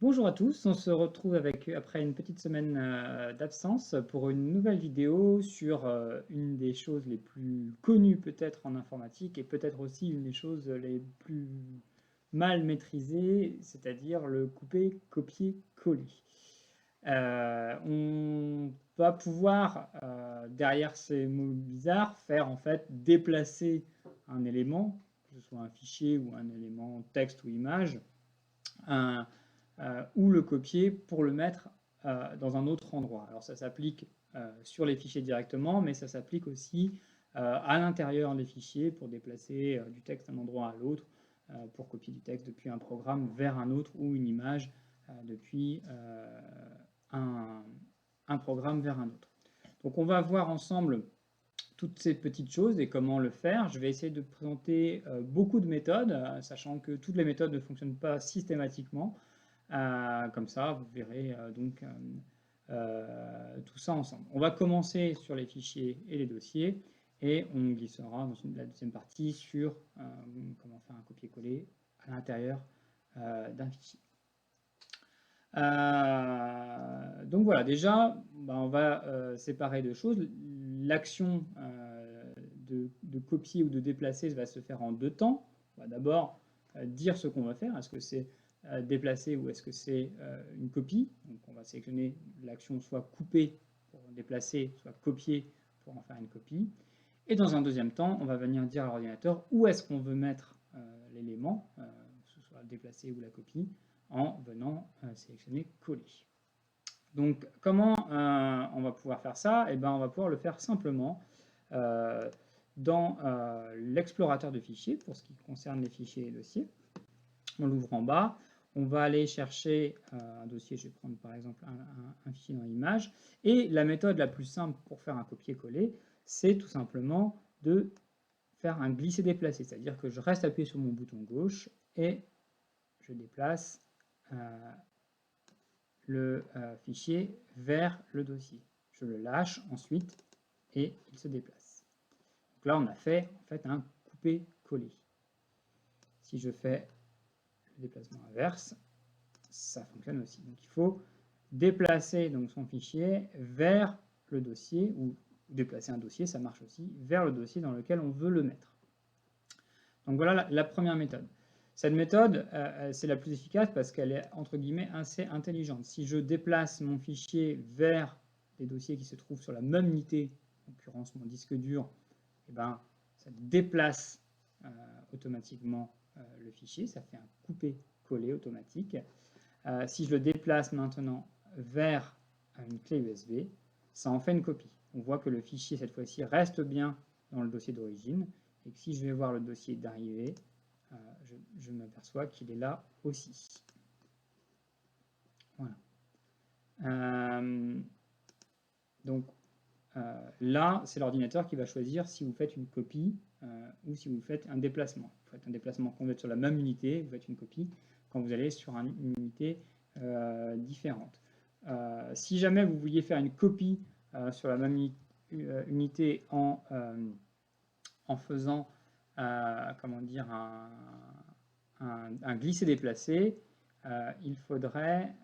Bonjour à tous, on se retrouve après une petite semaine d'absence pour une nouvelle vidéo sur une des choses les plus connues peut-être en informatique et peut-être aussi une des choses les plus mal maîtrisées, c'est-à-dire le couper, copier, coller. On va pouvoir, derrière ces mots bizarres, faire en fait déplacer un élément, que ce soit un fichier ou un élément texte ou image, ou le copier pour le mettre dans un autre endroit. Alors ça s'applique sur les fichiers directement, mais ça s'applique aussi à l'intérieur des fichiers pour déplacer du texte d'un endroit à l'autre, pour copier du texte depuis un programme vers un autre ou une image depuis un programme vers un autre. Donc on va voir ensemble toutes ces petites choses et comment le faire. Je vais essayer de présenter beaucoup de méthodes, sachant que toutes les méthodes ne fonctionnent pas systématiquement. Comme ça, vous verrez donc tout ça ensemble. On va commencer sur les fichiers et les dossiers et on glissera dans la deuxième partie sur comment faire un copier-coller à l'intérieur d'un fichier. Donc voilà, déjà, on va séparer deux choses. L'action de copier ou de déplacer va se faire en deux temps. On va d'abord dire ce qu'on va faire. Est-ce que c'est déplacer ou est-ce que c'est une copie? Donc on va sélectionner l'action soit couper pour déplacer, soit copier pour en faire une copie. Et dans un deuxième temps, on va venir dire à l'ordinateur où est-ce qu'on veut mettre l'élément, que ce soit déplacer ou la copie, en venant sélectionner coller. Donc comment on va pouvoir faire ça? Eh bien, on va pouvoir le faire simplement dans l'explorateur de fichiers, pour ce qui concerne les fichiers et dossiers. On l'ouvre en bas, on va aller chercher un dossier, je vais prendre par exemple un fichier dans l'image, et la méthode la plus simple pour faire un copier-coller, c'est tout simplement de faire un glisser-déplacer, c'est-à-dire que je reste appuyé sur mon bouton gauche et je déplace le fichier vers le dossier. Je le lâche ensuite et il se déplace. Donc là, on a fait en fait un couper-coller. Si je fais le déplacement inverse, ça fonctionne aussi. Donc il faut déplacer donc son fichier vers le dossier, ou déplacer un dossier, ça marche aussi, vers le dossier dans lequel on veut le mettre. Donc voilà la première méthode. Cette méthode, c'est la plus efficace parce qu'elle est, entre guillemets, assez intelligente. Si je déplace mon fichier vers des dossiers qui se trouvent sur la même unité, en l'occurrence mon disque dur, eh ben, ça déplace automatiquement le fichier, ça fait un couper-coller automatique. Si je le déplace maintenant vers une clé USB, ça en fait une copie. On voit que le fichier, cette fois-ci, reste bien dans le dossier d'origine, et que si je vais voir le dossier d'arrivée, je m'aperçois qu'il est là aussi. Voilà. Donc là, c'est l'ordinateur qui va choisir si vous faites une copie ou si vous faites un déplacement. Vous faites un déplacement quand vous êtes sur la même unité, vous faites une copie quand vous allez sur une unité différente. Si jamais vous vouliez faire une copie sur la même unité en faisant comment dire, un glisser-déplacer, il faudrait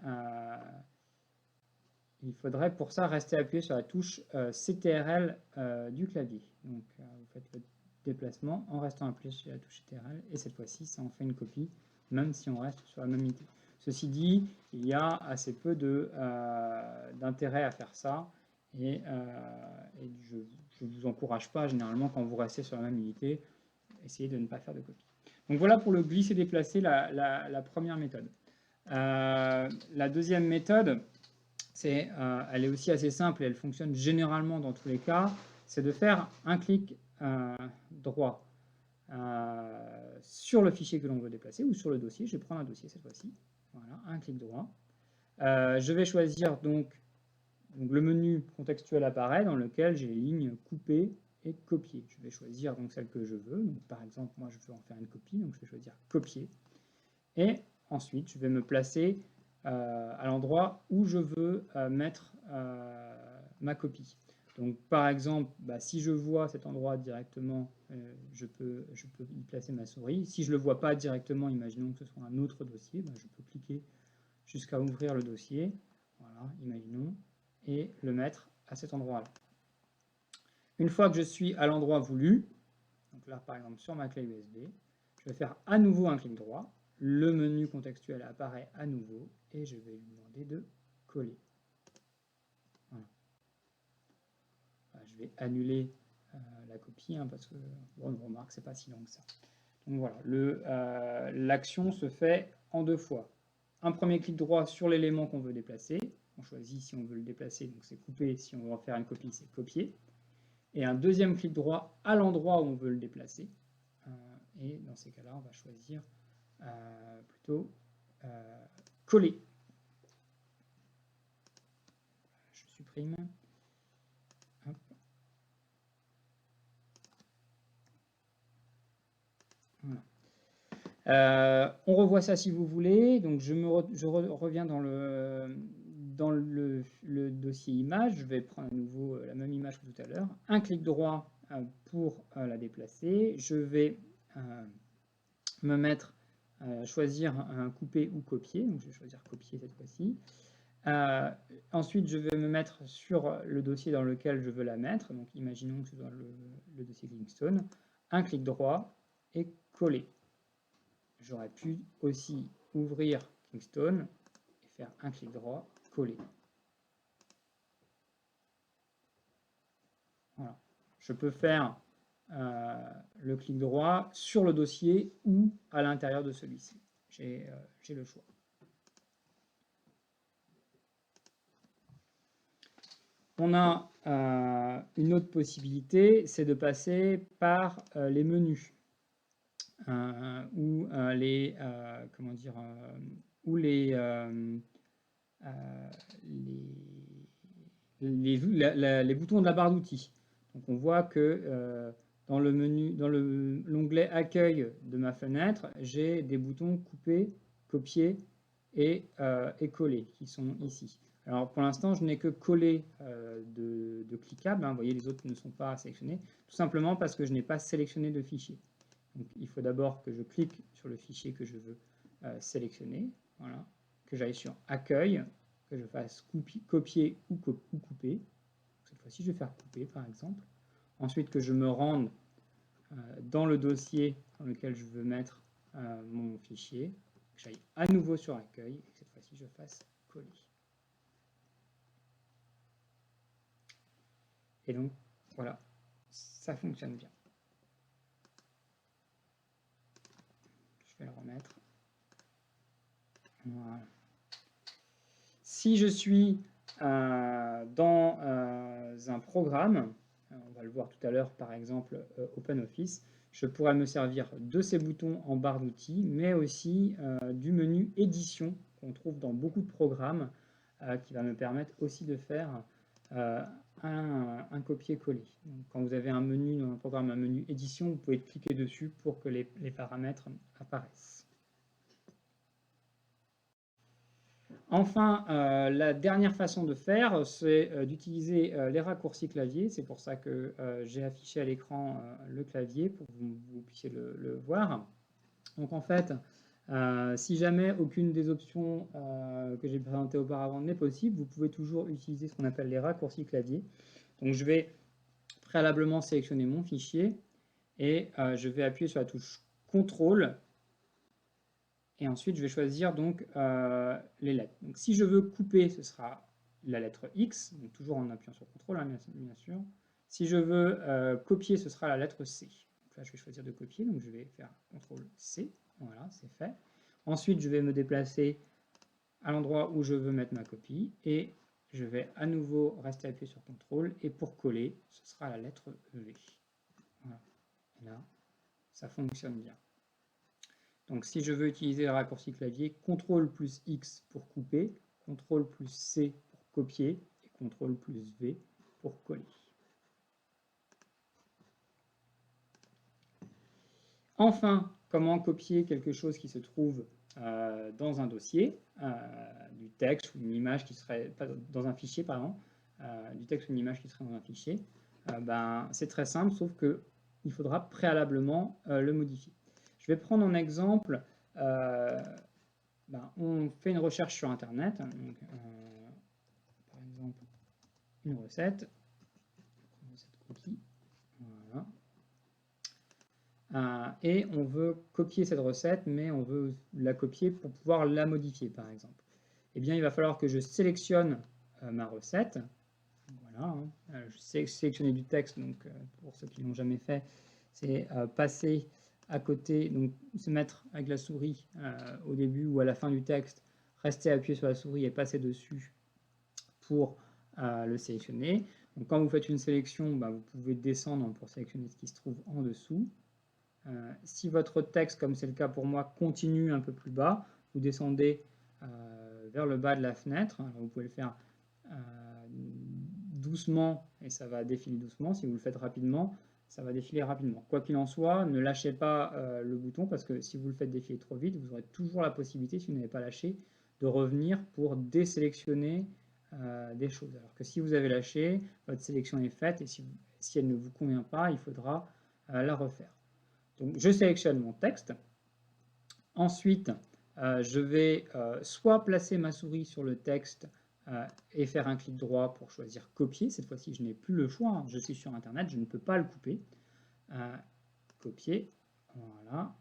pour ça rester appuyé sur la touche CTRL du clavier. Donc vous faites votre déplacement en restant appuyé sur la touche CTRL, et cette fois-ci, ça en fait une copie, même si on reste sur la même unité. Ceci dit, il y a assez peu d'intérêt à faire ça, et je ne vous encourage pas, généralement, quand vous restez sur la même unité, essayez de ne pas faire de copie. Donc voilà pour le glisser-déplacer, la première méthode. La deuxième méthode, elle est aussi assez simple et elle fonctionne généralement dans tous les cas, c'est de faire un clic droit sur le fichier que l'on veut déplacer ou sur le dossier. Je vais prendre un dossier cette fois-ci. Voilà, un clic droit. Je vais choisir donc le menu contextuel apparaît dans lequel j'ai les lignes couper et copier. Je vais choisir donc celle que je veux. Donc, par exemple, moi je veux en faire une copie, donc je vais choisir copier. Et ensuite, je vais me placer à l'endroit où je veux mettre ma copie. Donc par exemple, si je vois cet endroit directement, je peux y placer ma souris. Si je ne le vois pas directement, imaginons que ce soit un autre dossier, je peux cliquer jusqu'à ouvrir le dossier, voilà, imaginons, et le mettre à cet endroit-là. Une fois que je suis à l'endroit voulu, donc là par exemple sur ma clé USB, je vais faire à nouveau un clic droit, le menu contextuel apparaît à nouveau, et je vais lui demander de coller. Voilà. Je vais annuler la copie, hein, parce que, bon, on remarque, c'est pas si long que ça. Donc voilà, l'action se fait en 2 fois. Un premier clic droit sur l'élément qu'on veut déplacer. On choisit si on veut le déplacer, donc c'est couper. Si on veut en faire une copie, c'est copier. Et un deuxième clic droit à l'endroit où on veut le déplacer. Et dans ces cas-là, on va choisir plutôt coller. Je supprime. Hop. Voilà. On revoit ça si vous voulez. Donc je reviens dans le dossier image. Je vais prendre à nouveau la même image que tout à l'heure. Un clic droit pour la déplacer. Je vais me mettre choisir un couper ou copier. Donc je vais choisir copier cette fois-ci. Ensuite, je vais me mettre sur le dossier dans lequel je veux la mettre. Donc imaginons que c'est dans le dossier Kingston. Un clic droit et coller. J'aurais pu aussi ouvrir Kingston et faire un clic droit, coller. Voilà. Je peux faire le clic droit sur le dossier ou à l'intérieur de celui-ci. J'ai le choix. On a une autre possibilité, c'est de passer par les menus. Ou les comment dire ou les boutons de la barre d'outils. Donc on voit que dans le menu, dans l'onglet accueil de ma fenêtre, j'ai des boutons couper, copier et coller qui sont ici. Alors pour l'instant, je n'ai que coller de cliquables. Hein. Vous voyez, les autres ne sont pas sélectionnés, tout simplement parce que je n'ai pas sélectionné de fichier. Donc, il faut d'abord que je clique sur le fichier que je veux sélectionner, voilà, que j'aille sur Accueil, que je fasse copier ou couper. Cette fois-ci, je vais faire couper, par exemple. Ensuite, que je me rende dans le dossier dans lequel je veux mettre mon fichier, que j'aille à nouveau sur Accueil, et que cette fois-ci, je fasse coller. Et donc, voilà, ça fonctionne bien. Je vais le remettre. Voilà. Si je suis dans un programme, on va le voir tout à l'heure par exemple OpenOffice, je pourrais me servir de ces boutons en barre d'outils, mais aussi du menu édition qu'on trouve dans beaucoup de programmes qui va me permettre aussi de faire un copier-coller. Quand vous avez un menu dans un programme, un menu édition, vous pouvez cliquer dessus pour que les paramètres apparaissent. Enfin, la dernière façon de faire, c'est d'utiliser les raccourcis clavier. C'est pour ça que j'ai affiché à l'écran le clavier pour que vous puissiez le voir. Donc en fait, si jamais aucune des options que j'ai présentées auparavant n'est possible, vous pouvez toujours utiliser ce qu'on appelle les raccourcis clavier. Donc je vais préalablement sélectionner mon fichier et je vais appuyer sur la touche CTRL. Et ensuite, je vais choisir donc les lettres. Donc, si je veux couper, ce sera la lettre X, donc toujours en appuyant sur CTRL, hein, bien sûr. Si je veux copier, ce sera la lettre C. Donc là, je vais choisir de copier, donc je vais faire CTRL-C. Voilà, c'est fait. Ensuite, je vais me déplacer à l'endroit où je veux mettre ma copie et je vais à nouveau rester appuyé sur CTRL et pour coller, ce sera la lettre V. Voilà. Et là, ça fonctionne bien. Donc si je veux utiliser le raccourci clavier, CTRL plus X pour couper, CTRL plus C pour copier et CTRL plus V pour coller. Enfin, comment copier quelque chose qui se trouve dans un dossier, du texte ou une image qui serait, pas dans un fichier pardon, du texte ou une image qui serait dans un fichier, c'est très simple, sauf qu'il faudra préalablement le modifier. Je vais prendre en exemple ben, on fait une recherche sur Internet, donc, par exemple une recette cookie, voilà. Et on veut copier cette recette, mais on veut la copier pour pouvoir la modifier, par exemple. Eh bien, il va falloir que je sélectionne ma recette. Voilà, hein. Je sais sélectionner du texte, donc pour ceux qui ne l'ont jamais fait, c'est passer à côté, donc se mettre avec la souris au début ou à la fin du texte, rester appuyé sur la souris et passer dessus pour le sélectionner. Donc quand vous faites une sélection, bah, vous pouvez descendre pour sélectionner ce qui se trouve en dessous. Si votre texte, comme c'est le cas pour moi, continue un peu plus bas, vous descendez vers le bas de la fenêtre. Alors vous pouvez le faire doucement et ça va défiler doucement. Si vous le faites rapidement, ça va défiler rapidement. Quoi qu'il en soit, ne lâchez pas le bouton parce que si vous le faites défiler trop vite, vous aurez toujours la possibilité, si vous n'avez pas lâché, de revenir pour désélectionner des choses. Alors que si vous avez lâché, votre sélection est faite et si elle ne vous convient pas, il faudra la refaire. Donc je sélectionne mon texte. Ensuite, je vais soit placer ma souris sur le texte et faire un clic droit pour choisir copier. Cette fois-ci, je n'ai plus le choix, hein. Je suis sur Internet, je ne peux pas le couper. Copier, voilà.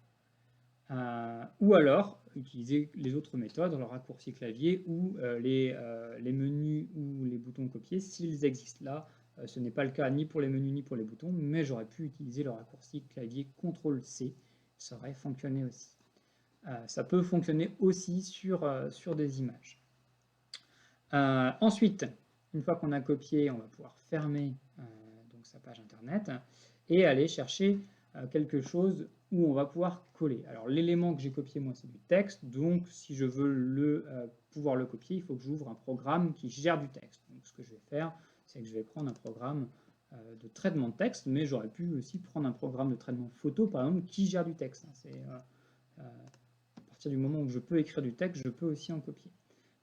Ou alors, utiliser les autres méthodes, le raccourci clavier ou les menus ou les boutons copier, s'ils existent là. Ce n'est pas le cas ni pour les menus ni pour les boutons, mais j'aurais pu utiliser le raccourci clavier CTRL-C, ça aurait fonctionné aussi. Ça peut fonctionner aussi sur des images. Ensuite, une fois qu'on a copié, on va pouvoir fermer donc sa page internet et aller chercher quelque chose où on va pouvoir coller. Alors l'élément que j'ai copié moi c'est du texte, donc si je veux pouvoir le copier, il faut que j'ouvre un programme qui gère du texte. Donc ce que je vais faire, c'est que je vais prendre un programme de traitement de texte, mais j'aurais pu aussi prendre un programme de traitement photo par exemple qui gère du texte. À partir du moment où je peux écrire du texte, je peux aussi en copier.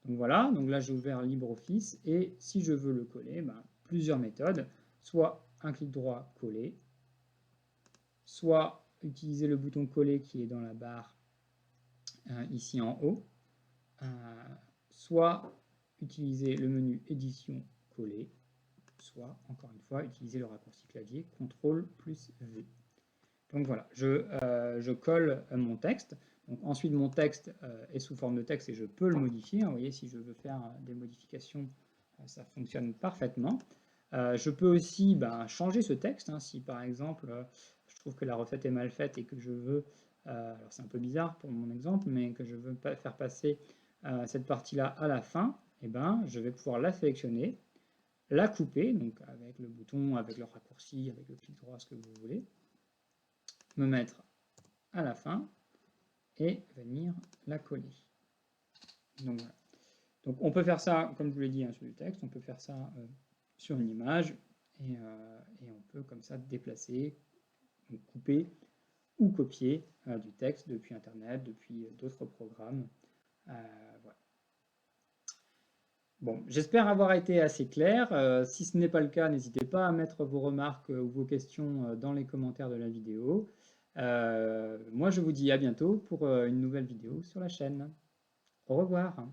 Donc voilà, donc là j'ai ouvert LibreOffice et si je veux le coller, ben, plusieurs méthodes, soit un clic droit coller, soit utiliser le bouton coller qui est dans la barre ici en haut, soit utiliser le menu édition coller, soit encore une fois utiliser le raccourci clavier CTRL plus V. Donc voilà, je colle mon texte. Donc ensuite, mon texte est sous forme de texte et je peux le modifier. Vous voyez, si je veux faire des modifications, ça fonctionne parfaitement. Je peux aussi changer ce texte. Hein, si par exemple, je trouve que la recette est mal faite et que je veux, alors c'est un peu bizarre pour mon exemple, mais que je veux faire passer cette partie-là à la fin, eh ben, je vais pouvoir la sélectionner, la couper, donc avec le bouton, avec le raccourci, avec le clic droit, ce que vous voulez, me mettre à la fin et venir la coller. Donc voilà. Donc on peut faire ça, comme je vous l'ai dit, hein, sur du texte, on peut faire ça sur une image et on peut comme ça déplacer, donc couper ou copier du texte depuis Internet, depuis d'autres programmes. Voilà. Bon, j'espère avoir été assez clair. Si ce n'est pas le cas, n'hésitez pas à mettre vos remarques ou vos questions dans les commentaires de la vidéo. Moi, je vous dis à bientôt pour une nouvelle vidéo sur la chaîne. Au revoir.